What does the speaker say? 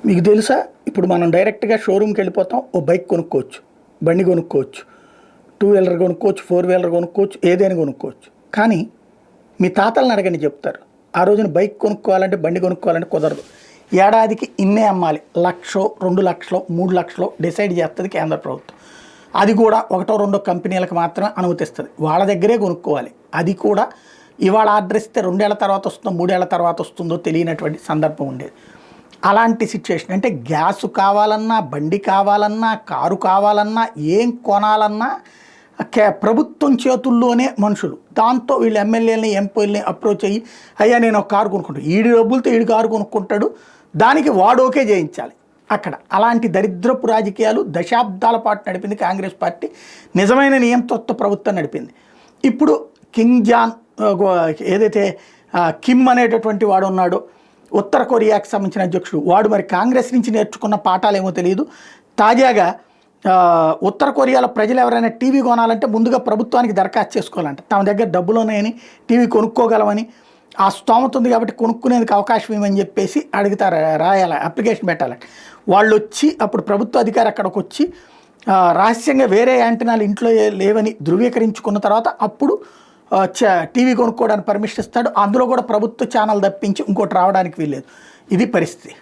మీకు తెలుసా, ఇప్పుడు మనం డైరెక్ట్గా షోరూమ్కి వెళ్ళిపోతాం, ఓ బైక్ కొనుక్కోవచ్చు, బండి కొనుక్కోవచ్చు, 2 వీలర్ కొనుక్కోవచ్చు, 4 వీలర్ కొనుక్కోవచ్చు, ఏదైనా కొనుక్కోవచ్చు. కానీ మీ తాతలను అడగని చెప్తారు, ఆ రోజున బైక్ కొనుక్కోవాలంటే, బండి కొనుక్కోవాలంటే కుదరదు. ఏడాదికి ఇన్నే అమ్మాలి, 1,00,000, 2,00,000, 3,00,000 డిసైడ్ చేస్తుంది కేంద్ర ప్రభుత్వం. అది కూడా 1-2 కంపెనీలకు మాత్రమే అనుమతిస్తుంది. వాళ్ళ దగ్గరే కొనుక్కోవాలి. అది కూడా ఇవాళ ఆర్డర్ ఇస్తే 2 ఏళ్ల తర్వాత వస్తుందో 3 ఏళ్ల తర్వాత వస్తుందో తెలియనటువంటి సందర్భం ఉండేది. అలాంటి సిచ్యువేషన్ అంటే గ్యాస్ కావాలన్నా, బండి కావాలన్నా, కారు కావాలన్నా, ఏం కొనాలన్నా ప్రభుత్వం చేతుల్లోనే మనుషులు. దాంతో వీళ్ళు ఎమ్మెల్యేలని, ఎంపీలని అప్రోచ్ అయ్యి, అయ్యా నేను ఒక కారు కొనుక్కుంటాను, ఈడి డబ్బులతో ఈడు కారు కొనుక్కుంటాడు, దానికి వాడోకే చేయించాలి. అక్కడ అలాంటి దరిద్రపు రాజకీయాలు దశాబ్దాల పాటు నడిపింది కాంగ్రెస్ పార్టీ. నిజమైన నియంతృత్వ ప్రభుత్వం నడిపింది. ఇప్పుడు కింగ్ జాన్ ఏదైతే కిమ్ అనేటటువంటి వాడు ఉన్నాడో, ఉత్తర కొరియాకి సంబంధించిన అధ్యక్షుడు, వాడు మరి కాంగ్రెస్ నుంచి నేర్చుకున్న పాఠాలేమో తెలియదు. తాజాగా ఉత్తర కొరియాలో ప్రజలు ఎవరైనా టీవీ కొనాలంటే ముందుగా ప్రభుత్వానికి దరఖాస్తు చేసుకోవాలంట. తమ దగ్గర డబ్బులు ఉన్నాయని, టీవీ కొనుక్కోగలమని, ఆ స్తోమత ఉంది కాబట్టి కొనుక్కునేందుకు అవకాశం ఇవ్వమని చెప్పేసి అడుగుతారు, రాయాలి, అప్లికేషన్ పెట్టాలి. వాళ్ళు వచ్చి అప్పుడు ప్రభుత్వ అధికారి అక్కడికి వచ్చి రహస్యంగా వేరే యాంటెనాలు ఇంట్లో లేవని ధృవీకరించుకున్న తర్వాత అప్పుడు టీవీ కొనుక్కోవడానికి పర్మిషన్ ఇస్తాడు. అందులో కూడా ప్రభుత్వ ఛానల్ తప్పించి ఇంకోటి రావడానికి వీల్లేదు. ఇది పరిస్థితి.